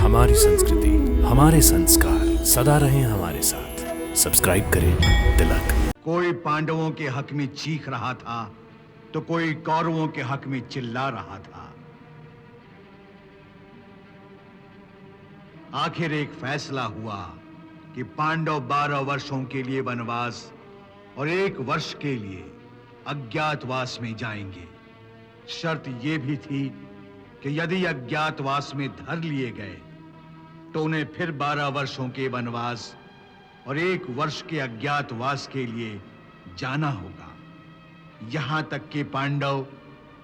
हमारी संस्कृति, हमारे संस्कार सदा रहें हमारे साथ। सब्सक्राइब करें तिलक। कोई पांडवों के हक में चीख रहा था तो कोई कौरवों के हक में चिल्ला रहा था। आखिर एक फैसला हुआ कि पांडव 12 वर्षों के लिए वनवास और 1 वर्ष के लिए अज्ञातवास में जाएंगे। शर्त यह भी थी कि यदि अज्ञातवास में धर लिए गए तो उन्हें फिर 12 वर्षों के वनवास और 1 वर्ष के अज्ञातवास के लिए जाना होगा। यहां तक कि पांडव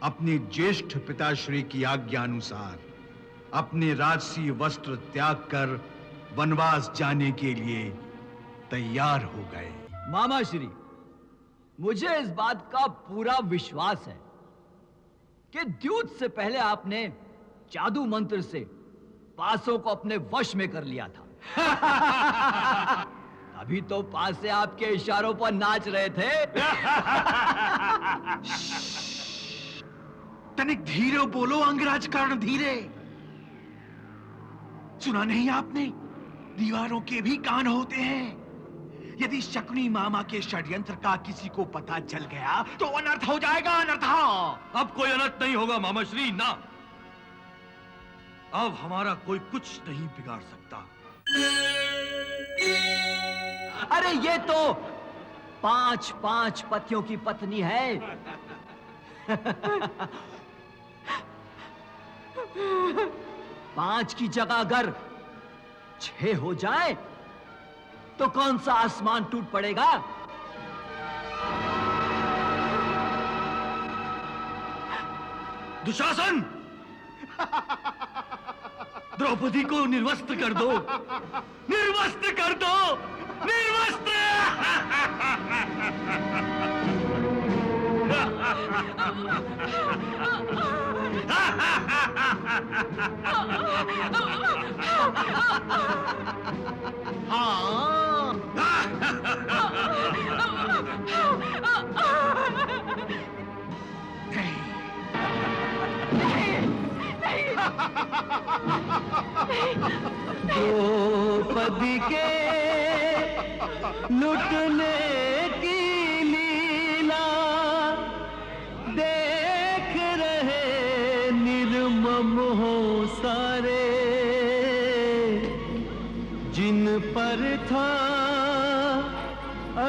अपने ज्येष्ठ पिताश्री की आज्ञा अनुसार अपने राजसी वस्त्र त्याग कर वनवास जाने के लिए तैयार हो गए। मामा श्री, मुझे इस बात का पूरा विश्वास है कि द्यूत से पहले आपने जादू मंत्र से पासों को अपने वश में कर लिया था। अभी तो पासे आपके इशारों पर नाच रहे थे। तनिक धीरे बोलो अंगराज कर्ण, धीरे। सुना नहीं आपने? दीवारों के भी कान होते हैं। यदि शकुनी मामा के षड्यंत्र का किसी को पता चल गया तो अनर्थ हो जाएगा, अनर्थ। अब कोई अनर्थ नहीं होगा मामा श्री, ना। अब हमारा कोई कुछ नहीं बिगाड़ सकता। अरे ये तो 5 पतियों की पत्नी है। 5 की जगह अगर 6 हो जाए तो कौन सा आसमान टूट पड़ेगा? दुशासन, द्रौपदी को निर्वस्त्र कर दो, निर्वस्त्र कर दो, निर्वस्त्र। द्रौपदी के लुटने की लीला देख रहे निर्मम हो सारे। जिन पर था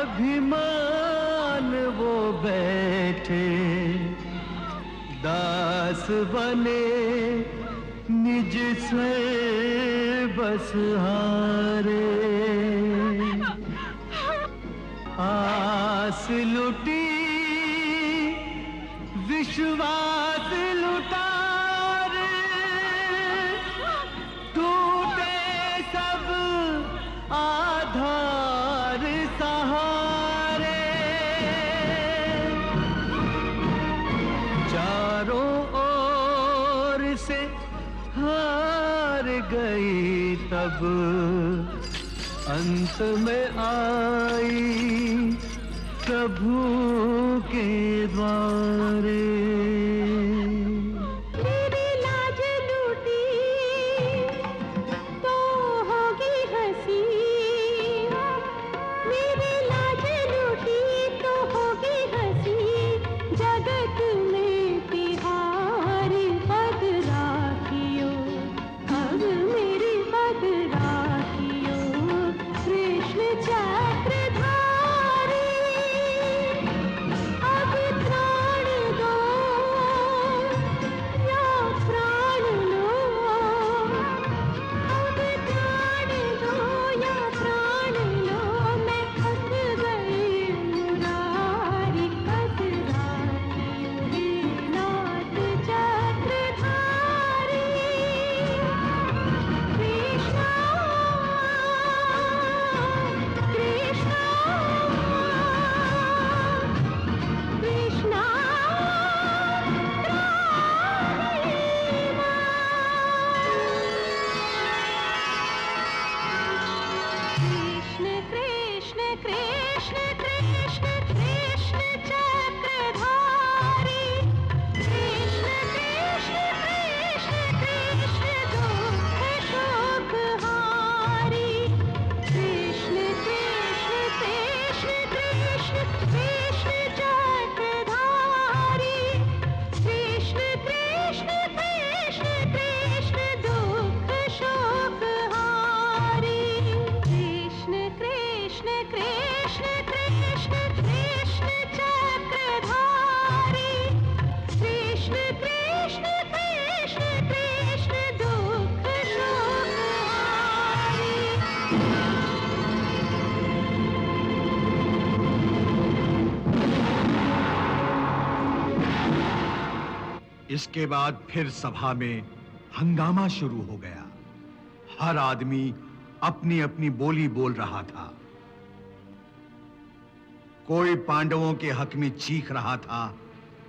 अभिमान वो बैठे दास बने निज से बस हारे। आस लुटी विश्वास लुटा रे, टूटे सब आधार सहारे। चारों ओर से हार गई तब अंत में आई प्रभु के द्वारे। मेरी लाज लूटी तो होगी हंसी, मेरी लाज लूटी तो होगी हंसी। जगत में तिहारी पद राखियो, अब मेरी पद राखियो। कृष्ण चक्रधारी अब त्राण दो इसके बाद फिर सभा में हंगामा शुरू हो गया। हर आदमी अपनी अपनी बोली बोल रहा था। कोई पांडवों के हक में चीख रहा था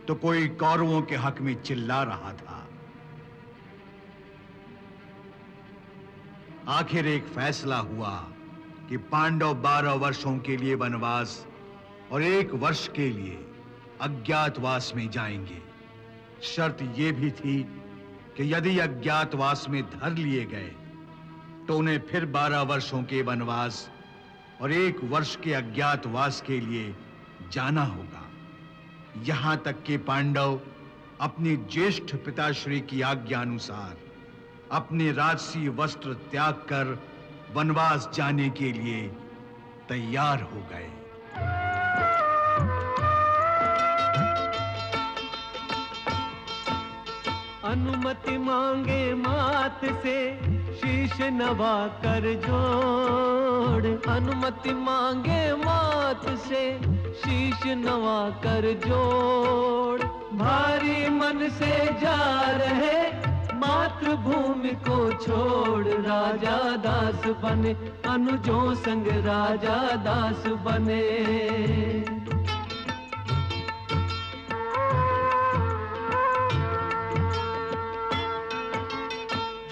तो कोई कौरवों के हक में चिल्ला रहा था। आखिर एक फैसला हुआ कि पांडव 12 वर्षों के लिए वनवास और 1 वर्ष के लिए अज्ञातवास में जाएंगे। शर्त यह भी थी कि यदि अज्ञातवास में धर लिए गए तो उन्हें फिर 12 वर्षों के वनवास और 1 वर्ष के अज्ञातवास के लिए जाना होगा। यहां तक कि पांडव अपने ज्येष्ठ पिताश्री की आज्ञा अनुसार अपने राजसी वस्त्र त्याग कर वनवास जाने के लिए तैयार हो गए। अनुमति मांगे मात से शीश नवा कर जोड़। अनुमति मांगे मात से शीश नवा कर जोड़। भारी मन से जा रहे मातृभूमि को छोड़। राजा दास बने अनुजों संग राजा दास बने।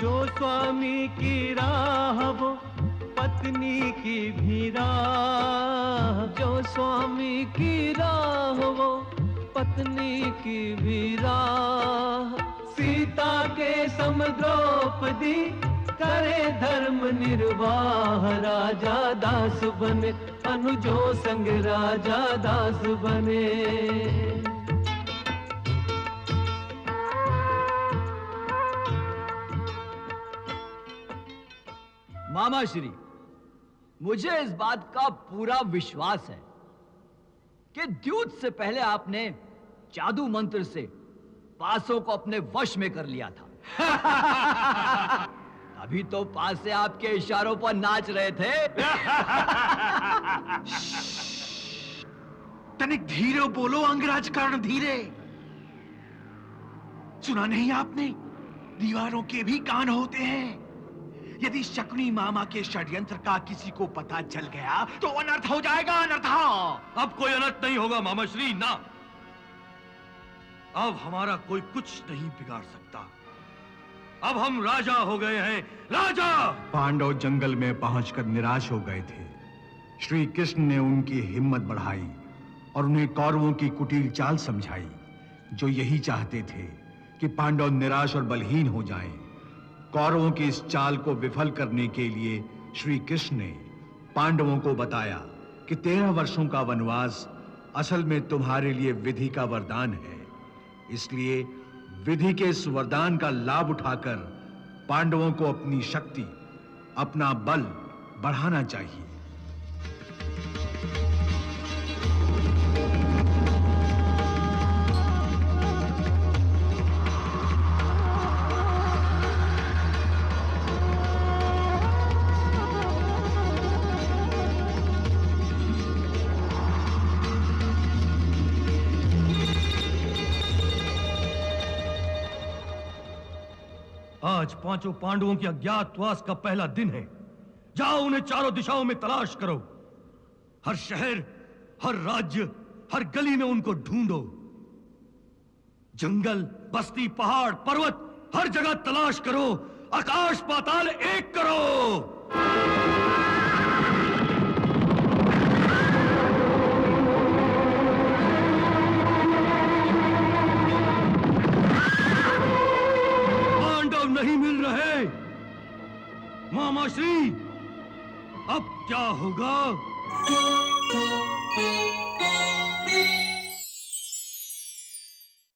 जो स्वामी की राह वो पत्नी की भी राह। जो स्वामी की राह वो पत्नी की भी राह। सीता के सम द्रौपदी करे धर्म निर्वाह। राजा दास बने अनुजों संग राजा दास बने। मामा श्री, मुझे इस बात का पूरा विश्वास है कि द्यूत से पहले आपने जादू मंत्र से पासों को अपने वश में कर लिया था। अभी तो पासे आपके इशारों पर नाच रहे थे। तनिक धीरे बोलो अंगराज कर्ण, धीरे। सुना नहीं आपने? दीवारों के भी कान होते हैं। यदि शकुनी मामा के षड्यंत्र का किसी को पता चल गया तो अनर्थ हो जाएगा, अनर्थ। अब कोई अनर्थ नहीं होगा मामा श्री, ना। अब हमारा कोई कुछ नहीं बिगाड़ सकता। अब हम राजा हो गए हैं, राजा। पांडव जंगल में पहुंचकर निराश हो गए थे। श्री कृष्ण ने उनकी हिम्मत बढ़ाई और उन्हें कौरवों की कुटिल चाल समझाई, जो यही चाहते थे कि पांडव निराश और बलहीन हो जाएं। कौरवों की इस चाल को विफल करने के लिए श्री कृष्ण ने पांडवों को बताया कि 13 वर्षों का वनवास असल में तुम्हारे लिए विधि का वरदान है। इसलिए विधि के इस वरदान का लाभ उठाकर पांडवों को अपनी शक्ति, अपना बल बढ़ाना चाहिए। आज 5 पांडवों के अज्ञातवास का पहला दिन है। जाओ उन्हें चारों दिशाओं में तलाश करो। हर शहर, हर राज्य, हर गली में उनको ढूंढो। जंगल, बस्ती, पहाड़, पर्वत, हर जगह तलाश करो। आकाश पाताल एक करो। नहीं मिल रहे। मामा श्री, अब क्या होगा?